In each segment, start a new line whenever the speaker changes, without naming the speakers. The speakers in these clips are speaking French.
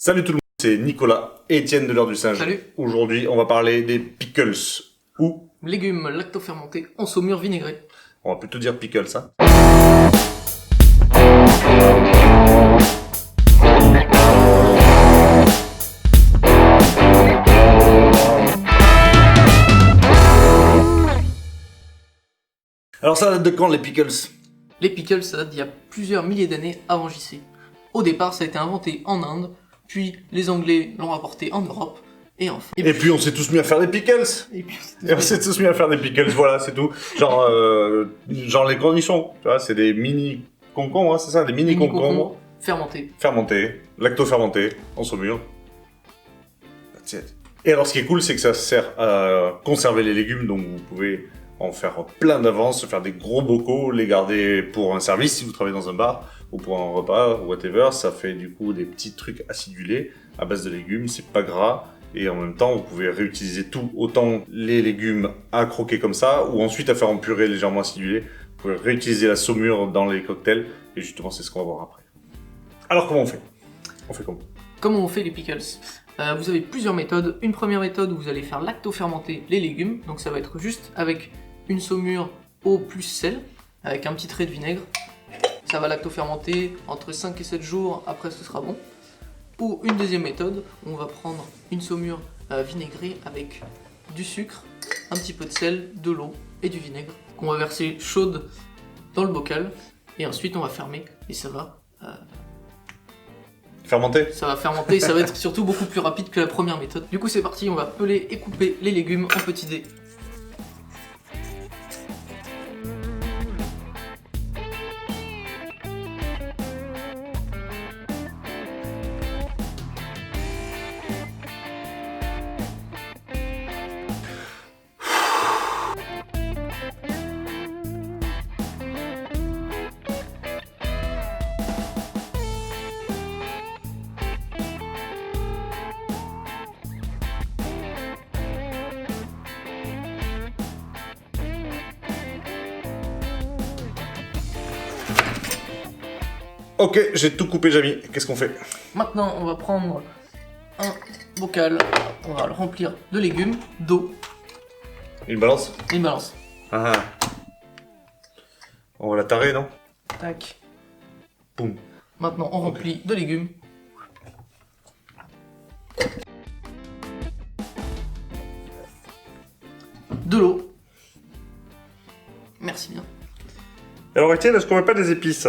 Salut tout le monde, c'est Nicolas et Étienne de l'heure du singe.
Salut.
Aujourd'hui, on va parler des pickles. Ou,
Légumes lactofermentés en saumure vinaigrée.
on va plutôt dire pickles, hein. Alors ça date de quand les pickles?
Les pickles, ça date d'il y a plusieurs milliers d'années avant JC. Au départ, ça a été inventé en Inde, puis les Anglais l'ont rapporté en Europe, et enfin...
Et puis on s'est tous mis à faire des pickles.
Et puis,
Et on s'est tous mis à faire des pickles, voilà, c'est tout. Genre les cornichons, tu vois, c'est des mini concombres, hein, c'est ça, des mini concombres
fermentés.
fermentés, lacto-fermentés, en saumure. That's it. Et alors ce qui est cool, c'est que ça sert à conserver les légumes, donc vous pouvez en faire plein d'avance, faire des gros bocaux, les garder pour un service si vous travaillez dans un bar, ou pour un repas, whatever. Ça fait du coup des petits trucs acidulés à base de légumes, c'est pas gras. Et en même temps, vous pouvez réutiliser tout, autant les légumes à croquer comme ça, ou ensuite à faire en purée légèrement acidulée. Vous pouvez réutiliser la saumure dans les cocktails, et justement, c'est ce qu'on va voir après. Alors, comment on fait? On fait comment?
Comment on fait les pickles? Vous avez plusieurs méthodes. Une première méthode où vous allez faire lactofermenter les légumes, donc ça va être juste avec une saumure eau plus sel, avec un petit trait de vinaigre. Ça va lactofermenter entre 5 et 7 jours, après ce sera bon. Ou une deuxième méthode, où on va prendre une saumure vinaigrée avec du sucre, un petit peu de sel, de l'eau et du vinaigre, qu'on va verser chaude dans le bocal, et ensuite on va fermer, et ça va
Fermenter?
fermenter, ça va être surtout beaucoup plus rapide que la première méthode. Du coup c'est parti, on va peler et couper les légumes en petits dés.
Ok, j'ai tout coupé, Jamy. Qu'est-ce qu'on fait?
Maintenant on va prendre un bocal, on va le remplir de légumes, d'eau
Une balance?
et une balance.
Ah ah. On va la tarer, non?
Tac.
Boum.
Maintenant on remplit de légumes. De l'eau. Merci bien.
Alors, Étienne, est-ce qu'on met pas des épices?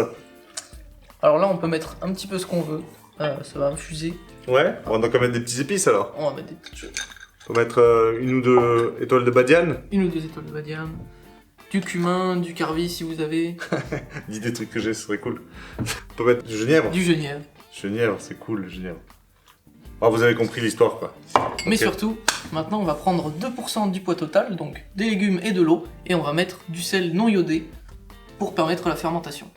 Alors là on peut mettre un petit peu ce qu'on veut. Ça va infuser.
Ouais, on va donc mettre des petites épices alors.
On va mettre des petites choses.
On va mettre une ou deux étoiles de badiane.
Une ou deux étoiles de badiane. Du cumin, du carvi si vous avez.
Dis des trucs que j'ai, ce serait cool. On peut mettre du genièvre.
Du genièvre.
Genièvre, c'est cool, le genièvre. Ah, vous avez compris l'histoire, quoi.
Mais
Ok.
surtout, maintenant on va prendre 2% du poids total, donc des légumes et de l'eau, et on va mettre du sel non iodé pour permettre la fermentation.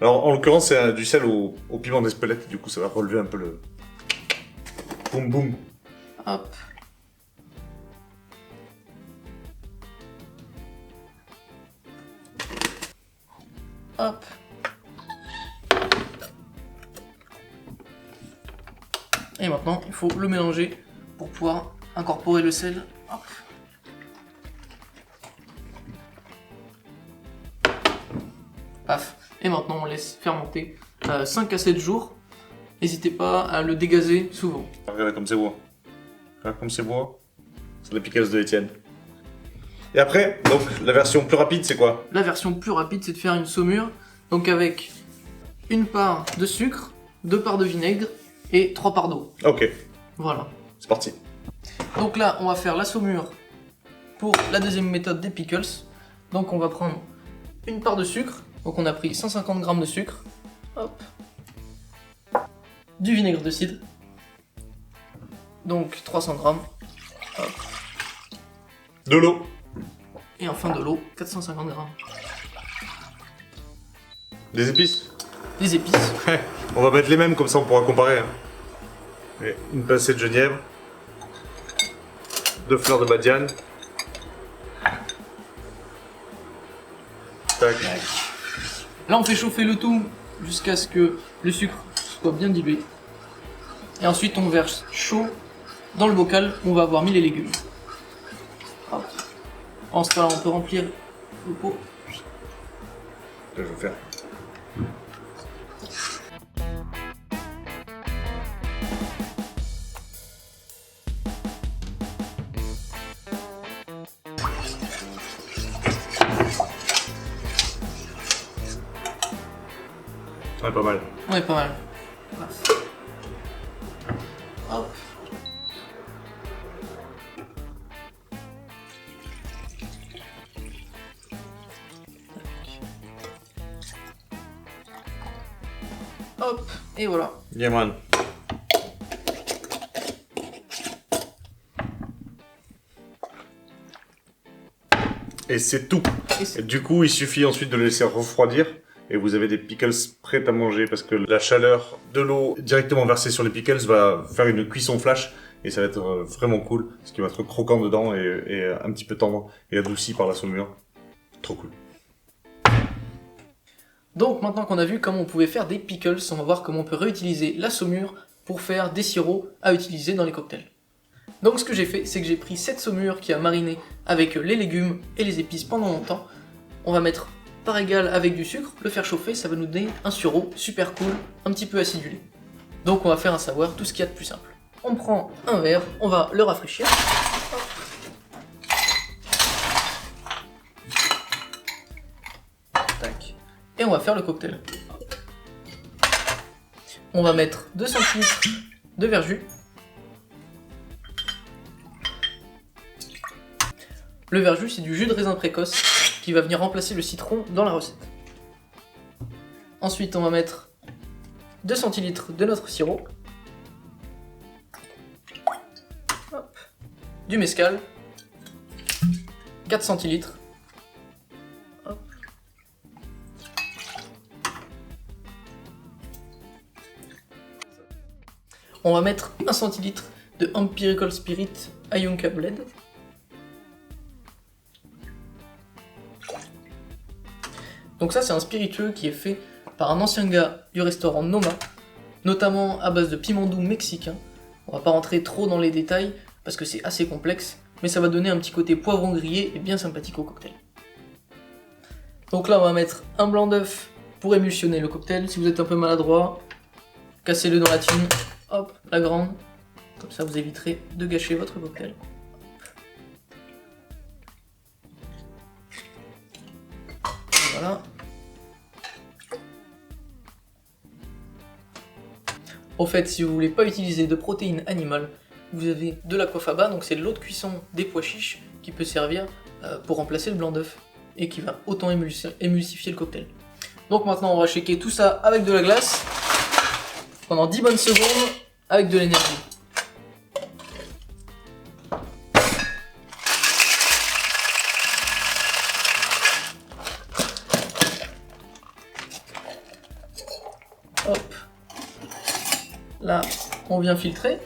Alors, en l'occurrence, c'est du sel au piment d'Espelette, du coup, ça va relever un peu le... Boum, boum.
Hop. Hop. Et maintenant, il faut le mélanger pour pouvoir incorporer le sel. Hop. Paf. Et maintenant, on laisse fermenter 5 à 7 jours. N'hésitez pas à le dégazer souvent.
Regardez comme c'est beau. Regarde comme c'est beau. C'est la pickles de Étienne. Et après, donc, la version plus rapide, c'est quoi?
La version plus rapide, c'est de faire une saumure, donc avec une part de sucre, 2 parts de vinaigre et 3 parts d'eau.
Ok,
Voilà.
c'est parti.
Donc là, on va faire la saumure pour la deuxième méthode des pickles. Donc on va prendre une part de sucre, donc on a pris 150 g de sucre. Hop. Du vinaigre de cidre. Donc 300 g. Hop.
De l'eau.
Et enfin de l'eau, 450 g.
Des épices.
Des épices.
On va mettre les mêmes, comme ça on pourra comparer. Hein. Et une pincée de genièvre. 2 fleurs de badiane. Tac.
Là, on fait chauffer le tout jusqu'à ce que le sucre soit bien dilué. Et ensuite on verse chaud dans le bocal où on va avoir mis les légumes. Hop. En ce cas-là, on peut remplir le pot.
Là, je vais faire. Ouais, pas mal.
Ouais, pas mal. Voilà. Hop. Hop, et voilà.
Yeah, man. Et c'est tout. Et du coup, il suffit ensuite de le laisser refroidir. Et vous avez des pickles prêts à manger parce que la chaleur de l'eau directement versée sur les pickles va faire une cuisson flash et ça va être vraiment cool parce qu'il va être croquant dedans et un petit peu tendre et adouci par la saumure. Trop cool.
Donc maintenant qu'on a vu comment on pouvait faire des pickles, on va voir comment on peut réutiliser la saumure pour faire des sirops à utiliser dans les cocktails. Donc ce que j'ai fait, c'est que j'ai pris cette saumure qui a mariné avec les légumes et les épices pendant longtemps. On va mettre par égal avec du sucre, le faire chauffer, ça va nous donner un sirop super cool, un petit peu acidulé. Donc on va faire un savoir tout ce qu'il y a de plus simple. On prend un verre, on va le rafraîchir. Tac. Et on va faire le cocktail. On va mettre 2 centilitres de verjus. Le verjus, c'est du jus de raisin précoce qui va venir remplacer le citron dans la recette. Ensuite, on va mettre 2 centilitres de notre sirop. Hop. Du mescal. 4 centilitres. Hop. On va mettre 1 centilitre de Empirical Spirit Ayunca Blend. Donc ça, c'est un spiritueux qui est fait par un ancien gars du restaurant Noma, notamment à base de piment doux mexicain. On va pas rentrer trop dans les détails parce que c'est assez complexe, mais ça va donner un petit côté poivron grillé et bien sympathique au cocktail. Donc là, on va mettre un blanc d'œuf pour émulsionner le cocktail. Si vous êtes un peu maladroit, cassez-le dans la thune, hop, la grande, comme ça vous éviterez de gâcher votre cocktail. Et voilà. Au fait, si vous voulez pas utiliser de protéines animales, vous avez de l'aquafaba, donc c'est l'eau de cuisson des pois chiches qui peut servir pour remplacer le blanc d'œuf et qui va autant émulsifier le cocktail. Donc maintenant on va shaker tout ça avec de la glace pendant 10 bonnes secondes avec de l'énergie. Hop. Là, on vient filtrer.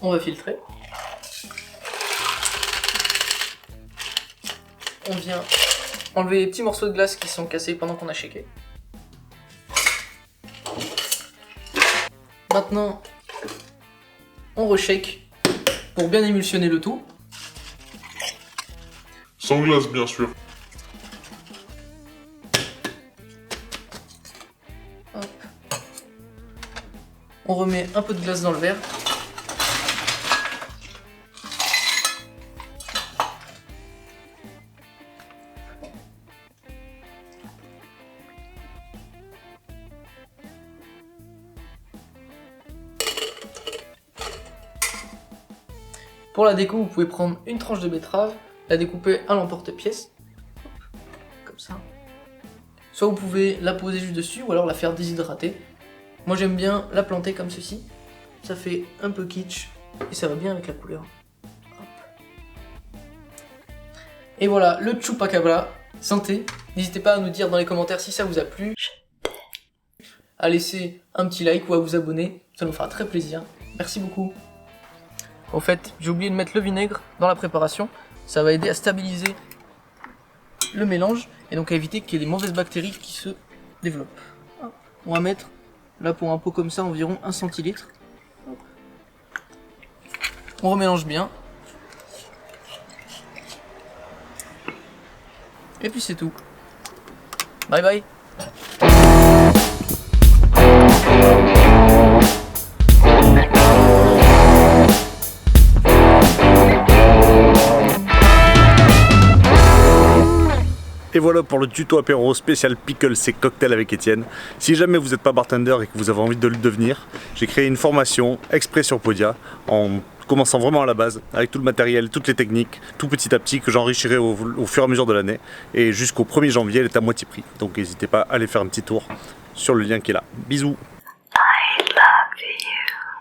On va filtrer. On vient enlever les petits morceaux de glace qui sont cassés pendant qu'on a shaké. Maintenant, on reshake pour bien émulsionner le tout.
Sans glace, bien sûr.
Hop. On remet un peu de glace dans le verre. Pour la déco, vous pouvez prendre une tranche de betterave, la découper à l'emporte-pièce, comme ça. Soit vous pouvez la poser juste dessus, ou alors la faire déshydrater. Moi j'aime bien la planter comme ceci, ça fait un peu kitsch, et ça va bien avec la couleur. Hop. Et voilà, le chupacabra, santé. N'hésitez pas à nous dire dans les commentaires si ça vous a plu, à laisser un petit like ou à vous abonner, ça nous fera très plaisir. Merci beaucoup. Au fait, j'ai oublié de mettre le vinaigre dans la préparation. Ça va aider à stabiliser le mélange et donc à éviter qu'il y ait des mauvaises bactéries qui se développent. On va mettre Là pour un pot comme ça environ 1 centilitre. On remélange bien. Et puis c'est tout. Bye bye.
Et voilà pour le tuto apéro spécial pickles et cocktail avec Étienne. Si jamais vous n'êtes pas bartender et que vous avez envie de le devenir, j'ai créé une formation exprès sur Podia en commençant vraiment à la base avec tout le matériel, toutes les techniques, tout petit à petit que j'enrichirai au fur et à mesure de l'année. Et jusqu'au 1er janvier, elle est à moitié prix. Donc n'hésitez pas à aller faire un petit tour sur le lien qui est là. Bisous!